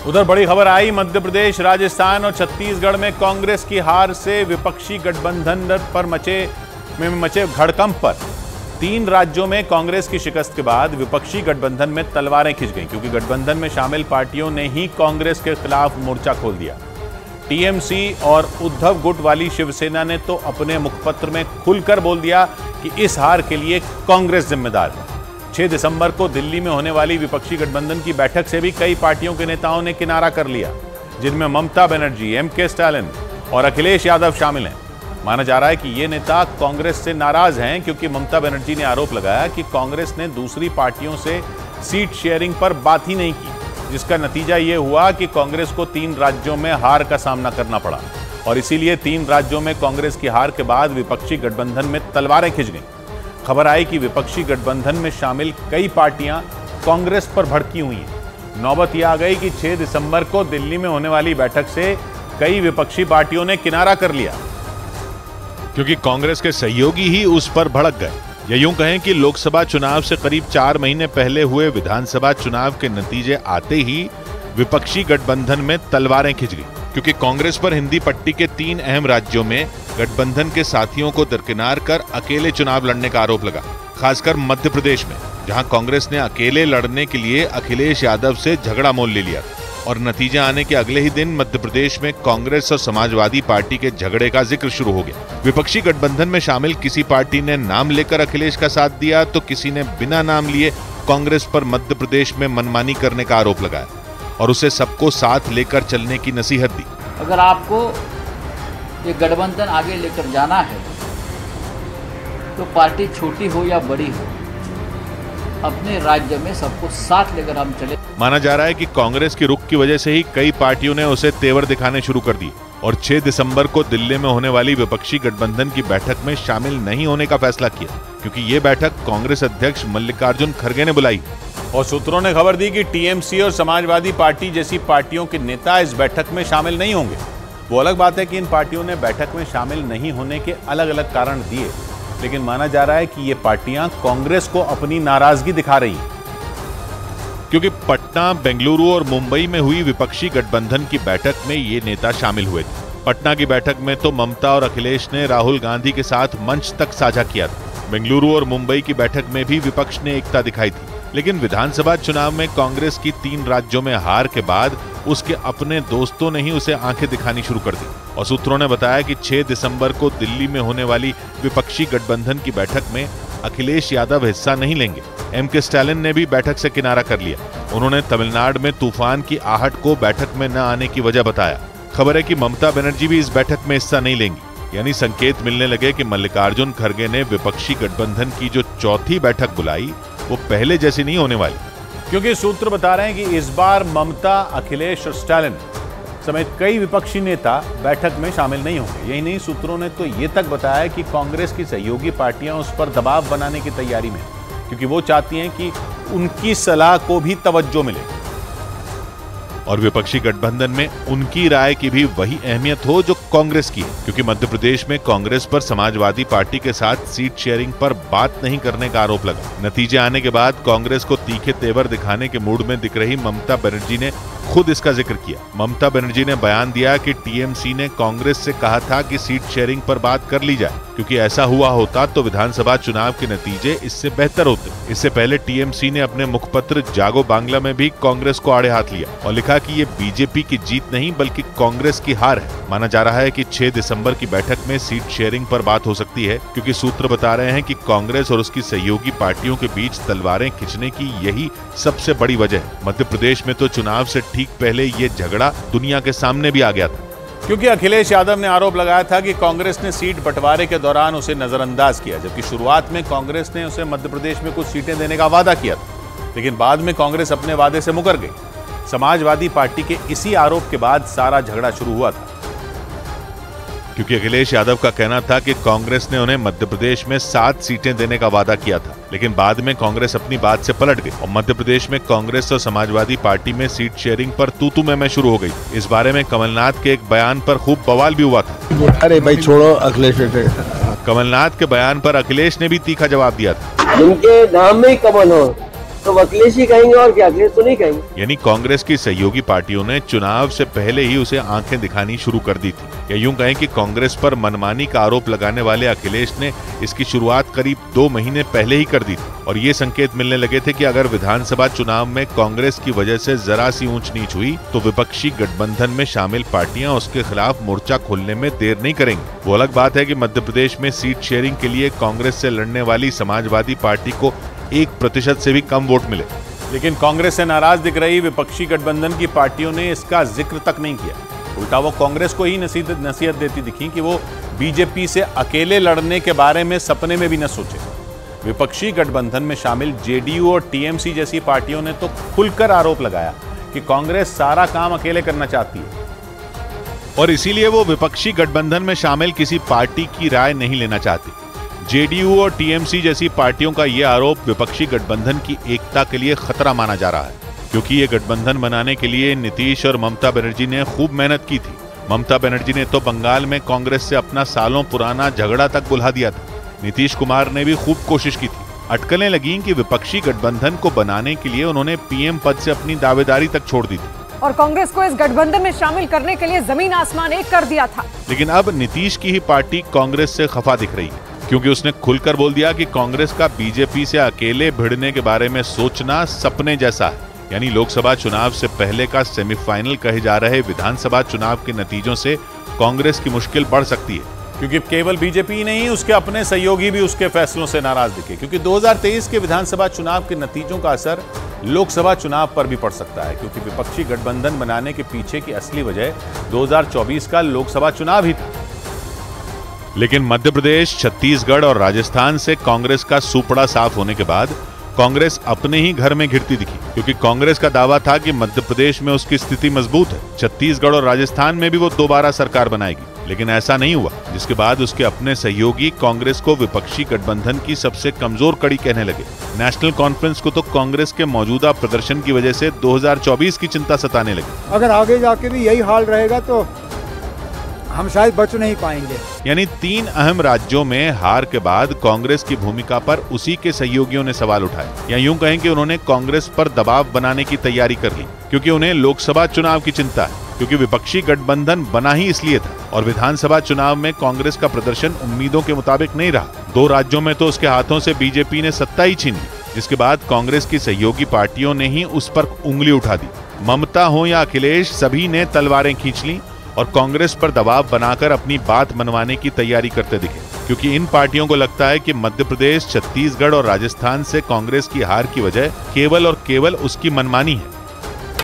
उधर बड़ी खबर आई, मध्य प्रदेश, राजस्थान और छत्तीसगढ़ में कांग्रेस की हार से विपक्षी गठबंधन पर मचे हड़कंप पर 3 राज्यों में कांग्रेस की शिकस्त के बाद विपक्षी गठबंधन में तलवारें खिंच गईं, क्योंकि गठबंधन में शामिल पार्टियों ने ही कांग्रेस के खिलाफ मोर्चा खोल दिया। टीएमसी और उद्धव गुट वाली शिवसेना ने तो अपने मुखपत्र में खुलकर बोल दिया कि इस हार के लिए कांग्रेस जिम्मेदार है। 6 दिसंबर को दिल्ली में होने वाली विपक्षी गठबंधन की बैठक से भी कई पार्टियों के नेताओं ने किनारा कर लिया, जिनमें ममता बनर्जी, एमके स्टालिन और अखिलेश यादव शामिल हैं। माना जा रहा है कि ये नेता कांग्रेस से नाराज हैं, क्योंकि ममता बनर्जी ने आरोप लगाया कि कांग्रेस ने दूसरी पार्टियों से सीट शेयरिंग पर बात ही नहीं की, जिसका नतीजा ये हुआ कि कांग्रेस को 3 राज्यों में हार का सामना करना पड़ा और इसीलिए 3 राज्यों में कांग्रेस की हार के बाद विपक्षी गठबंधन में तलवारें खिंच गईं। खबर आई कि विपक्षी गठबंधन में शामिल कई पार्टियां कांग्रेस पर भड़की हुई हैं। नौबत यह आ गई कि 6 दिसंबर को दिल्ली में होने वाली बैठक से कई विपक्षी पार्टियों ने किनारा कर लिया, क्योंकि कांग्रेस के सहयोगी ही उस पर भड़क गए। या यूं कहें कि लोकसभा चुनाव से करीब 4 महीने पहले हुए विधानसभा चुनाव के नतीजे आते ही विपक्षी गठबंधन में तलवारें खिंच गई, क्योंकि कांग्रेस पर हिंदी पट्टी के 3 अहम राज्यों में गठबंधन के साथियों को दरकिनार कर अकेले चुनाव लड़ने का आरोप लगा। खासकर मध्य प्रदेश में, जहां कांग्रेस ने अकेले लड़ने के लिए अखिलेश यादव से झगड़ा मोल ले लिया और नतीजा आने के अगले ही दिन मध्य प्रदेश में कांग्रेस और समाजवादी पार्टी के झगड़े का जिक्र शुरू हो गया। विपक्षी गठबंधन में शामिल किसी पार्टी ने नाम लेकर अखिलेश का साथ दिया, तो किसी ने बिना नाम लिए कांग्रेस पर मध्य प्रदेश में मनमानी करने का आरोप लगाया और उसे सबको साथ लेकर चलने की नसीहत दी। अगर आपको ये गठबंधन आगे लेकर जाना है तो पार्टी छोटी हो या बड़ी हो, अपने राज्य में सबको साथ लेकर हम चले। माना जा रहा है कि कांग्रेस की रुख की वजह से ही कई पार्टियों ने उसे तेवर दिखाने शुरू कर दिए और 6 दिसंबर को दिल्ली में होने वाली विपक्षी गठबंधन की बैठक में शामिल नहीं होने का फैसला किया, क्योंकि ये बैठक कांग्रेस अध्यक्ष मल्लिकार्जुन खड़गे ने बुलाई। और सूत्रों ने खबर दी कि टीएमसी और समाजवादी पार्टी जैसी पार्टियों के नेता इस बैठक में शामिल नहीं होंगे। वो अलग बात है कि इन पार्टियों ने बैठक में शामिल नहीं होने के अलग अलग कारण दिए, लेकिन माना जा रहा है कि ये पार्टियां कांग्रेस को अपनी नाराजगी दिखा रही हैं, क्योंकि पटना, बेंगलुरु और मुंबई में हुई विपक्षी गठबंधन की बैठक में ये नेता शामिल हुए थे। पटना की बैठक में तो ममता और अखिलेश ने राहुल गांधी के साथ मंच तक साझा किया था। बेंगलुरु और मुंबई की बैठक में भी विपक्ष ने एकता दिखाई थी, लेकिन विधानसभा चुनाव में कांग्रेस की 3 राज्यों में हार के बाद उसके अपने दोस्तों ने ही उसे आंखें दिखानी शुरू कर दी। और सूत्रों ने बताया कि 6 दिसंबर को दिल्ली में होने वाली विपक्षी गठबंधन की बैठक में अखिलेश यादव हिस्सा नहीं लेंगे। एमके स्टालिन ने भी बैठक से किनारा कर लिया। उन्होंने तमिलनाडु में तूफान की आहट को बैठक में न आने की वजह बताया। खबर है कि ममता बनर्जी भी इस बैठक में हिस्सा नहीं लेंगी, यानी संकेत मिलने लगे कि मल्लिकार्जुन खड़गे ने विपक्षी गठबंधन की जो चौथी बैठक बुलाई वो पहले जैसी नहीं होने वाली, क्योंकि सूत्र बता रहे हैं कि इस बार ममता, अखिलेश और स्टालिन समेत कई विपक्षी नेता बैठक में शामिल नहीं होंगे। यही नहीं, सूत्रों ने तो ये तक बताया कि कांग्रेस की सहयोगी पार्टियां उस पर दबाव बनाने की तैयारी में, क्योंकि वो चाहती हैं कि उनकी सलाह को भी तवज्जो मिले और विपक्षी गठबंधन में उनकी राय की भी वही अहमियत हो जो कांग्रेस की है, क्योंकि मध्य प्रदेश में कांग्रेस पर समाजवादी पार्टी के साथ सीट शेयरिंग पर बात नहीं करने का आरोप लगा। नतीजे आने के बाद कांग्रेस को तीखे तेवर दिखाने के मूड में दिख रही ममता बनर्जी ने खुद इसका जिक्र किया। ममता बनर्जी ने बयान दिया कि टीएमसी ने कांग्रेस से कहा था कि सीट शेयरिंग पर बात कर ली जाए, क्योंकि ऐसा हुआ होता तो विधानसभा चुनाव के नतीजे इससे बेहतर होते। इससे पहले टीएमसी ने अपने मुखपत्र जागो बांग्ला में भी कांग्रेस को आड़े हाथ लिया और लिखा कि ये बीजेपी की जीत नहीं बल्कि कांग्रेस की हार है। माना जा रहा है कि 6 दिसंबर की बैठक में सीट शेयरिंग पर बात हो सकती है, क्योंकि सूत्र बता रहे हैं कि कांग्रेस और उसकी सहयोगी पार्टियों के बीच तलवारें खिंचने की यही सबसे बड़ी वजह है। मध्य प्रदेश में तो चुनाव से ठीक पहले ये झगड़ा दुनिया के सामने भी आ गया था, क्योंकि अखिलेश यादव ने आरोप लगाया था कि कांग्रेस ने सीट बंटवारे के दौरान उसे नजरअंदाज किया, जबकि शुरुआत में कांग्रेस ने उसे मध्य प्रदेश में कुछ सीटें देने का वादा किया था, लेकिन बाद में कांग्रेस अपने वादे से मुकर गई। समाजवादी पार्टी के इसी आरोप के बाद सारा झगड़ा शुरू हुआ था, क्योंकि अखिलेश यादव का कहना था कि कांग्रेस ने उन्हें मध्य प्रदेश में 7 सीटें देने का वादा किया था, लेकिन बाद में कांग्रेस अपनी बात से पलट गई और मध्य प्रदेश में कांग्रेस और समाजवादी पार्टी में सीट शेयरिंग पर तू मैं शुरू हो गई। इस बारे में कमलनाथ के एक बयान पर खूब बवाल भी हुआ था। अरे भाई छोड़ो अखिलेश। कमलनाथ के बयान पर अखिलेश ने भी तीखा जवाब दिया था। उनके नाम में ही कमल हो तो अखिलेश ही कहेंगे और क्या, अखिलेश तो नहीं कहेंगे। यानी कांग्रेस की सहयोगी पार्टियों ने चुनाव से पहले ही उसे आंखें दिखानी शुरू कर दी थी। या यूं कहें कि कांग्रेस पर मनमानी का आरोप लगाने वाले अखिलेश ने इसकी शुरुआत करीब 2 महीने पहले ही कर दी थी और ये संकेत मिलने लगे थे कि अगर विधानसभा चुनाव में कांग्रेस की वजह से जरा सी ऊंच नीच हुई तो विपक्षी गठबंधन में शामिल पार्टियां उसके खिलाफ मोर्चा खोलने में देर नहीं करेंगी। वो अलग बात है कि मध्य प्रदेश में सीट शेयरिंग के लिए कांग्रेस से लड़ने वाली समाजवादी पार्टी को 1% से भी कम वोट मिले, लेकिन कांग्रेस से नाराज दिख रही विपक्षी गठबंधन की पार्टियों ने इसका जिक्र तक नहीं किया। उल्टा वो कांग्रेस को ही नसीहत देती दिखी कि वो बीजेपी से अकेले लड़ने के बारे में सपने में भी न सोचे। विपक्षी गठबंधन में शामिल जेडीयू और टीएमसी जैसी पार्टियों ने तो खुलकर आरोप लगाया कि कांग्रेस सारा काम अकेले करना चाहती है और इसीलिए वो विपक्षी गठबंधन में शामिल किसी पार्टी की राय नहीं लेना चाहती। जेडीयू और टीएमसी जैसी पार्टियों का यह आरोप विपक्षी गठबंधन की एकता के लिए खतरा माना जा रहा है, क्योंकि ये गठबंधन बनाने के लिए नीतीश और ममता बनर्जी ने खूब मेहनत की थी। ममता बनर्जी ने तो बंगाल में कांग्रेस से अपना सालों पुराना झगड़ा तक बुला दिया था। नीतीश कुमार ने भी खूब कोशिश की थी। अटकलें लगीं कि विपक्षी गठबंधन को बनाने के लिए उन्होंने पीएम पद से अपनी दावेदारी तक छोड़ दी थी और कांग्रेस को इस गठबंधन में शामिल करने के लिए जमीन आसमान एक कर दिया था। लेकिन अब नीतीश की ही पार्टी कांग्रेस से खफा दिख रही है, क्योंकि उसने खुलकर बोल दिया कि कांग्रेस का बीजेपी से अकेले भिड़ने के बारे में सोचना सपने जैसा है। यानी लोकसभा चुनाव से पहले का सेमीफाइनल कहे जा रहे विधानसभा चुनाव के नतीजों से कांग्रेस की मुश्किल बढ़ सकती है, क्योंकि केवल बीजेपी ही नहीं, उसके अपने सहयोगी भी उसके फैसलों से नाराज दिखे। क्योंकि 2023 के विधानसभा चुनाव के नतीजों का असर लोकसभा चुनाव पर भी पड़ सकता है, क्योंकि विपक्षी गठबंधन बनाने के पीछे की असली वजह 2024 का लोकसभा चुनाव ही था। लेकिन मध्य प्रदेश, छत्तीसगढ़ और राजस्थान से कांग्रेस का सुपड़ा साफ होने के बाद कांग्रेस अपने ही घर में घिरती दिखी, क्योंकि कांग्रेस का दावा था कि मध्य प्रदेश में उसकी स्थिति मजबूत है, छत्तीसगढ़ और राजस्थान में भी वो दोबारा सरकार बनाएगी। लेकिन ऐसा नहीं हुआ, जिसके बाद उसके अपने सहयोगी कांग्रेस को विपक्षी गठबंधन की सबसे कमजोर कड़ी कहने लगे। नेशनल कॉन्फ्रेंस को तो कांग्रेस के मौजूदा प्रदर्शन की वजह से 2024 की चिंता सताने लगी। अगर आगे जाके भी यही हाल रहेगा तो हम शायद बच नहीं पाएंगे। यानी 3 अहम राज्यों में हार के बाद कांग्रेस की भूमिका पर उसी के सहयोगियों ने सवाल उठाए, या यूं कहें कि उन्होंने कांग्रेस पर दबाव बनाने की तैयारी कर ली, क्योंकि उन्हें लोकसभा चुनाव की चिंता है, क्योंकि विपक्षी गठबंधन बना ही इसलिए था और विधानसभा चुनाव में कांग्रेस का प्रदर्शन उम्मीदों के मुताबिक नहीं रहा। 2 राज्यों में तो उसके हाथों से बीजेपी ने सत्ता ही छीन ली, जिसके बाद कांग्रेस की सहयोगी पार्टियों ने ही उस पर उंगली उठा दी। ममता हो या अखिलेश, सभी ने तलवारें खींच ली और कांग्रेस पर दबाव बनाकर अपनी बात मनवाने की तैयारी करते दिखे, क्योंकि इन पार्टियों को लगता है कि मध्य प्रदेश, छत्तीसगढ़ और राजस्थान से कांग्रेस की हार की वजह केवल और केवल उसकी मनमानी है